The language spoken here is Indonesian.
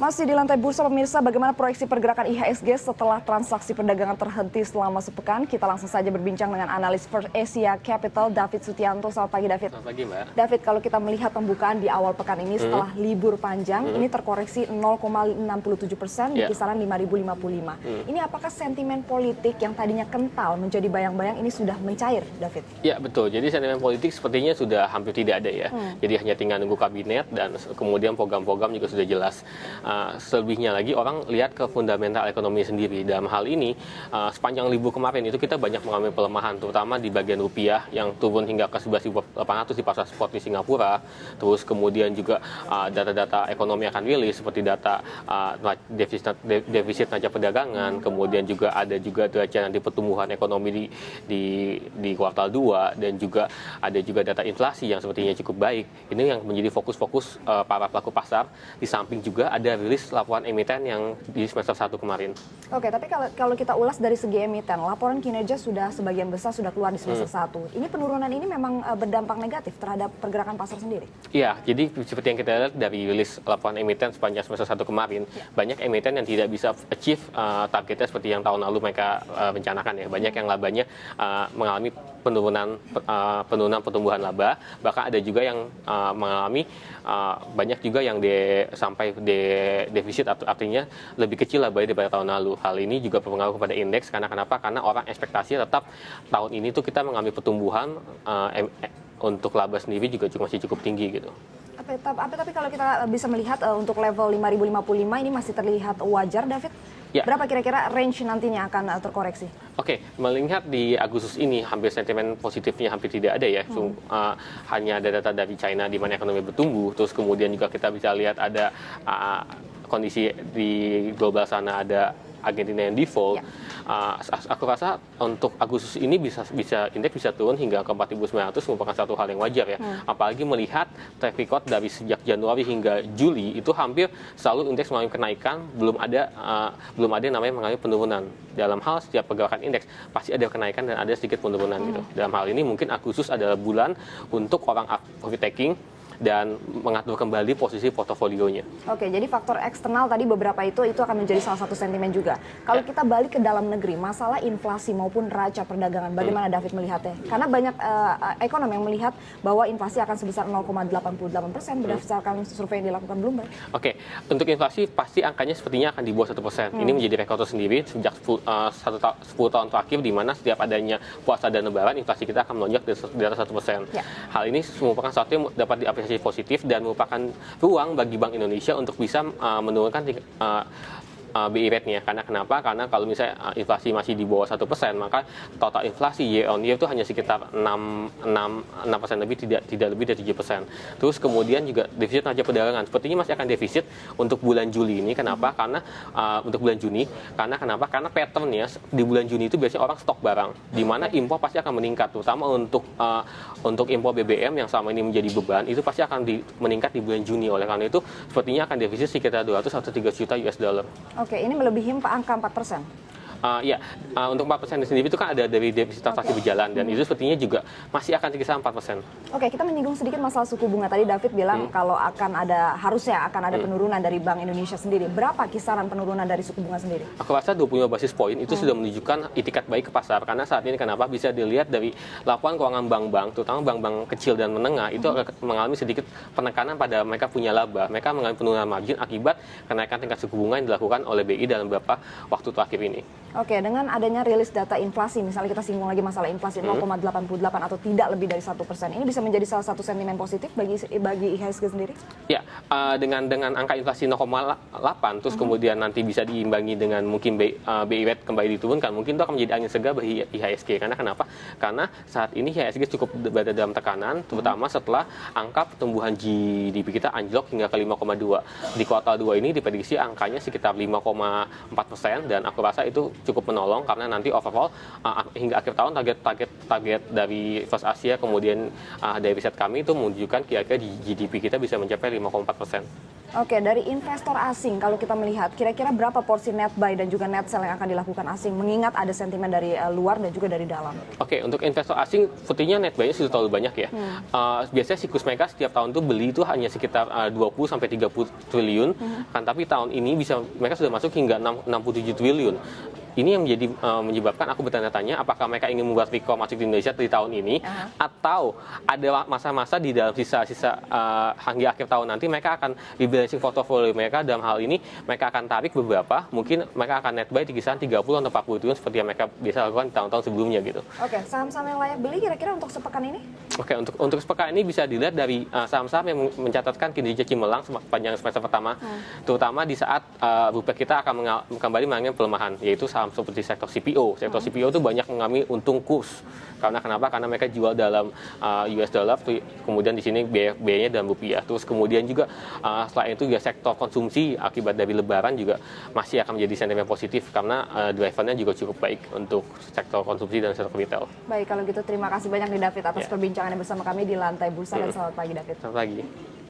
Masih di lantai bursa pemirsa, bagaimana proyeksi pergerakan IHSG setelah transaksi perdagangan terhenti selama sepekan? Kita langsung saja berbincang dengan analis First Asia Capital, David Sutianto. Selamat pagi, David. Selamat pagi, Mbak. David, kalau kita melihat pembukaan di awal pekan ini setelah libur panjang, ini terkoreksi 0,67% di kisaran 5.055. Ini apakah sentimen politik yang tadinya kental menjadi bayang-bayang ini sudah mencair, David? Ya, betul. Jadi sentimen politik sepertinya sudah hampir tidak ada ya. Jadi hanya tinggal nunggu kabinet dan kemudian program-program juga sudah jelas. Selebihnya lagi orang lihat ke fundamental ekonomi sendiri. Dalam hal ini sepanjang libur kemarin itu kita banyak mengalami pelemahan, terutama di bagian rupiah yang turun hingga ke 11.800 di pasar spot di Singapura. Terus kemudian juga data-data ekonomi akan rilis seperti data defisit neraca perdagangan, kemudian juga ada juga neraca nanti pertumbuhan ekonomi di kuartal 2 dan juga ada juga data inflasi yang sepertinya cukup baik. Ini yang menjadi fokus-fokus para pelaku pasar, di samping juga ada rilis laporan emiten yang di semester 1 kemarin. Oke, tapi kalau kita ulas dari segi emiten, laporan kinerja sudah sebagian besar sudah keluar di semester 1. Ini penurunan ini memang berdampak negatif terhadap pergerakan pasar sendiri? Iya, jadi seperti yang kita lihat dari rilis laporan emiten sepanjang semester 1 kemarin, banyak emiten yang tidak bisa achieve targetnya seperti yang tahun lalu mereka rencanakan ya. Banyak yang labanya mengalami penurunan pertumbuhan laba, bahkan ada juga yang mengalami banyak juga yang sampai defisit, artinya lebih kecil labanya daripada tahun lalu. Hal ini juga berpengaruh kepada indeks karena kenapa? Karena orang ekspektasi tetap tahun ini tuh kita mengalami pertumbuhan untuk laba sendiri juga masih cukup tinggi gitu. Tapi kalau kita bisa melihat untuk level 5.055 ini masih terlihat wajar, David? Ya. Berapa kira-kira range nantinya akan terkoreksi? Oke, melihat di Agustus ini hampir sentimen positifnya hampir tidak ada ya. Hanya ada data dari China di mana ekonomi bertumbuh. Terus kemudian juga kita bisa lihat ada kondisi di global sana, ada Argentina yang default. Aku rasa untuk Agustus ini indeks bisa turun hingga ke 4.900 merupakan satu hal yang wajar ya. Apalagi melihat track record dari sejak Januari hingga Juli itu hampir selalu indeks mengalami kenaikan, belum ada yang namanya mengalami penurunan. Dalam hal setiap pergerakan indeks pasti ada kenaikan dan ada sedikit penurunan gitu. Dalam hal ini mungkin Agustus adalah bulan untuk orang profit taking dan mengatur kembali posisi portofolionya. Oke, jadi faktor eksternal tadi beberapa itu akan menjadi salah satu sentimen juga. Kalau kita balik ke dalam negeri, masalah inflasi maupun neraca perdagangan, bagaimana David melihatnya? Karena banyak ekonom yang melihat bahwa inflasi akan sebesar 0,88% berdasarkan survei yang dilakukan Bloomberg. Oke, untuk inflasi pasti angkanya sepertinya akan di bawah 1%. Ini menjadi rekor tersendiri sejak 10 tahun terakhir, di mana setiap adanya puasa dan lebaran, inflasi kita akan melonjak di atas 1%. Hal ini merupakan sesuatu yang dapat diapresiasi positif dan merupakan ruang bagi Bank Indonesia untuk bisa menurunkan BI rate-nya. Karena kenapa? Karena kalau misalnya inflasi masih di bawah 1%, maka total inflasi year on year itu hanya sekitar 6% lebih, tidak lebih dari 7%. Terus kemudian juga defisit neraca perdagangan sepertinya masih akan defisit untuk bulan Juli ini. Kenapa? Karena untuk bulan Juni. Kenapa? Karena pattern-nya di bulan Juni itu biasanya orang stok barang, di mana impor pasti akan meningkat, terutama untuk impor BBM yang selama ini menjadi beban, itu pasti akan meningkat di bulan Juni. Oleh karena itu sepertinya akan defisit sekitar 200 atau 3 juta US dollar. Oke, ini melebihi angka 4%. Untuk 4% sendiri itu kan ada dari defisit transaksi berjalan, dan itu sepertinya juga masih akan sekitar 4%. Oke, kita menyinggung sedikit masalah suku bunga. Tadi David bilang kalau harusnya akan ada penurunan dari Bank Indonesia sendiri. Berapa kisaran penurunan dari suku bunga sendiri? Aku rasa 25 basis poin itu sudah menunjukkan itikat baik ke pasar, karena saat ini kenapa bisa dilihat dari laporan keuangan bank-bank, terutama bank-bank kecil dan menengah, itu mengalami sedikit penekanan pada mereka punya laba. Mereka mengalami penurunan margin akibat kenaikan tingkat suku bunga yang dilakukan oleh BI dalam beberapa waktu terakhir ini. Oke, dengan adanya rilis data inflasi, misalnya kita singgung lagi masalah inflasi 0,88 atau tidak lebih dari 1%, ini bisa menjadi salah satu sentimen positif bagi IHSG sendiri? Ya, dengan angka inflasi 0,8, terus kemudian nanti bisa diimbangi dengan mungkin BI rate kembali diturunkan, mungkin itu akan menjadi angin segar bagi IHSG. Karena kenapa? Karena saat ini IHSG cukup berada dalam tekanan, terutama setelah angka pertumbuhan GDP kita anjlok hingga ke 5,2. Di kuartal 2 ini diprediksi angkanya sekitar 5,4%, dan aku rasa itu cukup menolong karena nanti overall hingga akhir tahun target dari First Asia kemudian dari riset kami itu menunjukkan kira-kira GDP kita bisa mencapai 5,4%. Oke, dari investor asing, kalau kita melihat kira-kira berapa porsi net buy dan juga net sell yang akan dilakukan asing, mengingat ada sentimen dari luar dan juga dari dalam? Oke, untuk investor asing, sepertinya net buy-nya sudah terlalu banyak ya. Biasanya siklus mereka setiap tahun tuh beli itu hanya sekitar 20-30 triliun, kan tapi tahun ini mereka sudah masuk hingga 67 triliun. Ini yang menyebabkan aku bertanya-tanya apakah mereka ingin membuat recall masuk di Indonesia di tahun ini, atau ada masa-masa di dalam sisa-sisa hingga akhir tahun nanti mereka akan rebalancing portfolio mereka. Dalam hal ini mereka akan tarik beberapa, mungkin mereka akan net buy di kisaran 30 atau 40 triliun seperti yang mereka biasa lakukan di tahun-tahun sebelumnya gitu. Oke, saham-saham yang layak beli kira-kira untuk sepekan ini? Oke, untuk sepekan ini bisa dilihat dari saham-saham yang mencatatkan kinerja cemerlang sepanjang semester pertama, terutama di saat rupiah kita akan kembali mengalami pelemahan, yaitu saham seperti sektor CPO. Sektor CPO itu banyak mengalami untung kurs. Karena kenapa? Karena mereka jual dalam US dollar, kemudian di sini biayanya dalam rupiah. Terus kemudian juga selain itu juga sektor konsumsi akibat dari lebaran juga masih akan menjadi sentimen positif karena drivernya juga cukup baik untuk sektor konsumsi dan sektor retail. Baik, kalau gitu terima kasih banyak nih David atas perbincangannya bersama kami di Lantai Bursa dan selamat pagi David. Selamat pagi.